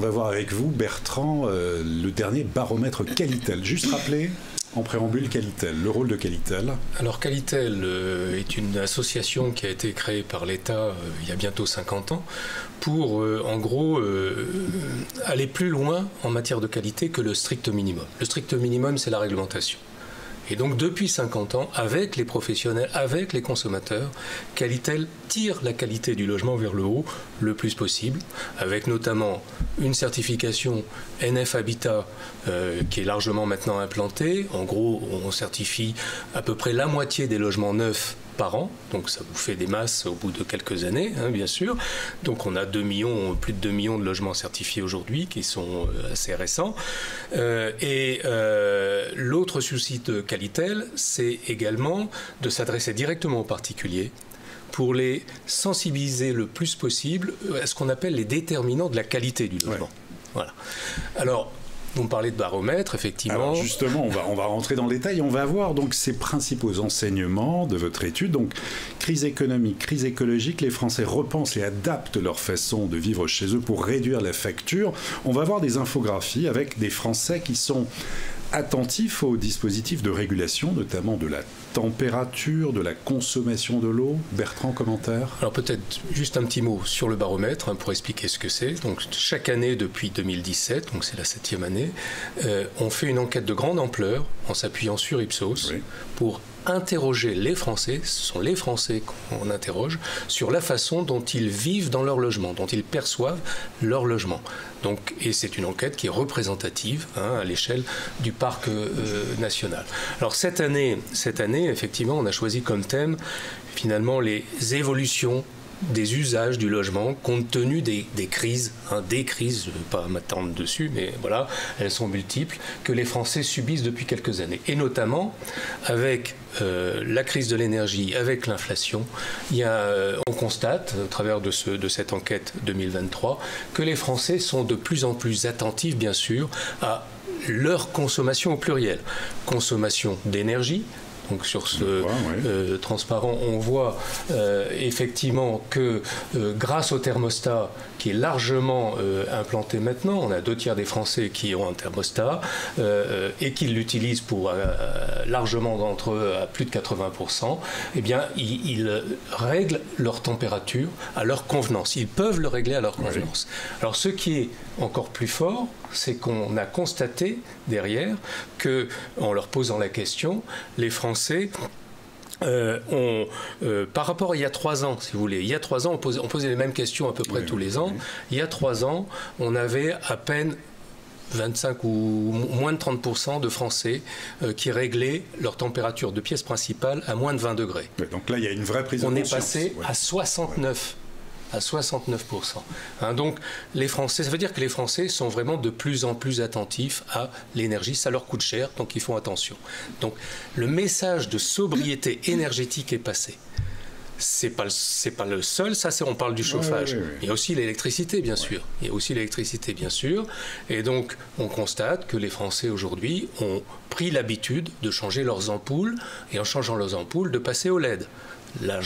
On va voir avec vous, Bertrand, le dernier baromètre Qualitel. Juste rappeler en préambule Qualitel, le rôle de Qualitel. Alors Qualitel est une association qui a été créée par l'État il y a bientôt 50 ans pour, en gros, aller plus loin en matière de qualité que le strict minimum. Le strict minimum, c'est la réglementation. Et donc, depuis 50 ans, avec les professionnels, avec les consommateurs, Qualitel tire la qualité du logement vers le haut le plus possible, avec notamment une certification NF Habitat qui est largement maintenant implantée. En gros, on certifie à peu près la moitié des logements neufs par an, donc ça vous fait des masses au bout de quelques années, hein, bien sûr. Donc on a plus de 2 millions de logements certifiés aujourd'hui, qui sont assez récents. L'autre souci de Qualitel, c'est également de s'adresser directement aux particuliers pour les sensibiliser le plus possible à ce qu'on appelle les déterminants de la qualité du logement. Ouais. Voilà. Alors, vous me parlez de baromètre, effectivement. Alors justement, on va rentrer dans le détail. On va voir donc ces principaux enseignements de votre étude. Donc, crise économique, crise écologique, les Français repensent et adaptent leur façon de vivre chez eux pour réduire la facture. On va voir des infographies avec des Français qui sont attentifs aux dispositifs de régulation, notamment de la température, de la consommation de l'eau. Bertrand, commentaire? Alors peut-être juste un petit mot sur le baromètre pour expliquer ce que c'est. Donc chaque année depuis 2017, donc c'est la 7e année, on fait une enquête de grande ampleur en s'appuyant sur Ipsos pour interroger les Français, ce sont les Français qu'on interroge, sur la façon dont ils vivent dans leur logement, dont ils perçoivent leur logement. Donc, et c'est une enquête qui est représentative à l'échelle du parc national. Alors cette année, effectivement, on a choisi comme thème finalement les évolutions des usages du logement compte tenu des crises, des crises, je ne vais pas m'attendre dessus, mais voilà, elles sont multiples, que les Français subissent depuis quelques années. Et notamment avec la crise de l'énergie, avec l'inflation, on constate, au travers de cette enquête 2023, que les Français sont de plus en plus attentifs, bien sûr, à leur consommation au pluriel. Consommation d'énergie. Donc sur ce transparent, on voit effectivement que grâce au thermostat qui est largement implanté maintenant, on a 2/3 des Français qui ont un thermostat et qui l'utilisent pour largement d'entre eux à plus de 80%, eh bien ils règlent leur température à leur convenance. Ils peuvent le régler à leur convenance. Alors ce qui est encore plus fort, c'est qu'on a constaté derrière que, en leur posant la question, les Français par rapport à il y a 3 ans, si vous voulez, il y a 3 ans, on posait les mêmes questions à peu près tous les ans. Il y a 3 ans, on avait à peine 25 ou moins de 30% de Français qui réglaient leur température de pièce principale à moins de 20 degrés. Donc là, il y a une vraie prise de conscience. On est passé à 69%. À 69%. Donc les Français, ça veut dire que les Français sont vraiment de plus en plus attentifs à l'énergie. Ça leur coûte cher, donc ils font attention. Donc le message de sobriété énergétique est passé. C'est pas le seul, on parle du chauffage. Il y a aussi l'électricité, bien sûr. Il y a aussi l'électricité, bien sûr. Et donc, on constate que les Français, aujourd'hui, ont pris l'habitude de changer leurs ampoules, et en changeant leurs ampoules, de passer au LED.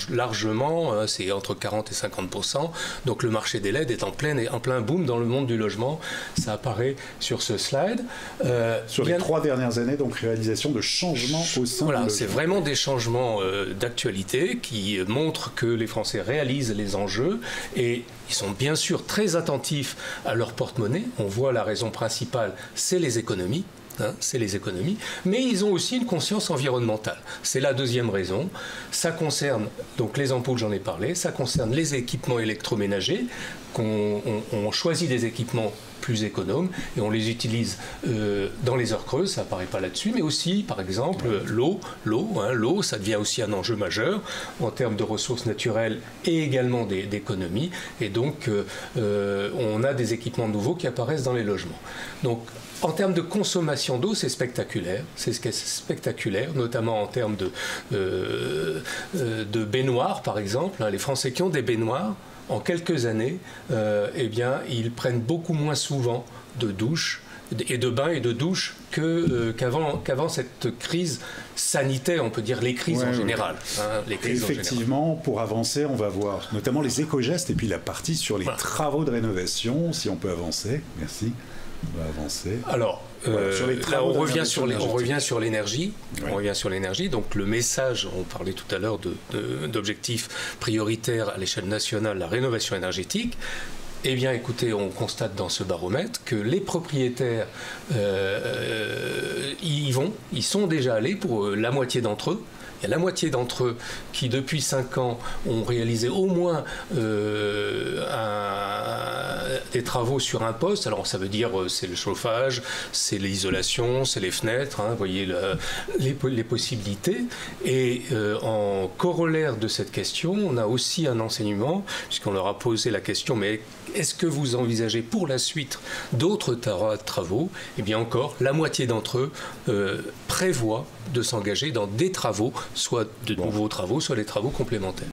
Largement, c'est entre 40 et 50%. Donc le marché des LED est en plein boom dans le monde du logement. Ça apparaît sur ce slide. Sur les 3 dernières années, donc réalisation de changements au sein du logement. C'est vraiment des changements d'actualité qui montrent que les Français réalisent les enjeux et ils sont bien sûr très attentifs à leur porte-monnaie. On voit la raison principale, c'est les économies. C'est les économies, mais ils ont aussi une conscience environnementale. C'est la deuxième raison. Ça concerne, donc les ampoules, j'en ai parlé, ça concerne les équipements électroménagers, on choisit des équipements plus économes et on les utilise dans les heures creuses, ça apparaît pas là-dessus, mais aussi, par exemple, l'eau, ça devient aussi un enjeu majeur en termes de ressources naturelles et également d'économie. Et donc, on a des équipements nouveaux qui apparaissent dans les logements. Donc, en termes de consommation d'eau, c'est spectaculaire. C'est spectaculaire, notamment en termes de baignoires, par exemple. Les Français qui ont des baignoires, en quelques années, eh bien, ils prennent beaucoup moins souvent de douche et de bains et de douches qu'avant cette crise sanitaire, on peut dire les crises en général. Hein, les crises effectivement, pour avancer, on va voir notamment les éco-gestes et puis la partie sur les travaux de rénovation, si on peut avancer. Merci. On va avancer. Alors, là, on revient sur l'énergie. Oui. On revient sur l'énergie. Donc, le message, on parlait tout à l'heure d'objectifs prioritaires à l'échelle nationale, la rénovation énergétique. Eh bien, écoutez, on constate dans ce baromètre que les propriétaires ils sont déjà allés pour la moitié d'entre eux. Il y a la moitié d'entre eux qui, depuis 5 ans, ont réalisé au moins des travaux sur un poste. Alors, ça veut dire c'est le chauffage, c'est l'isolation, c'est les fenêtres, hein, vous voyez les possibilités. Et en corollaire de cette question, on a aussi un enseignement, puisqu'on leur a posé la question, mais est-ce que vous envisagez pour la suite d'autres travaux? Eh bien encore, la moitié d'entre eux prévoient de s'engager dans des travaux, soit de nouveaux travaux, soit des travaux complémentaires.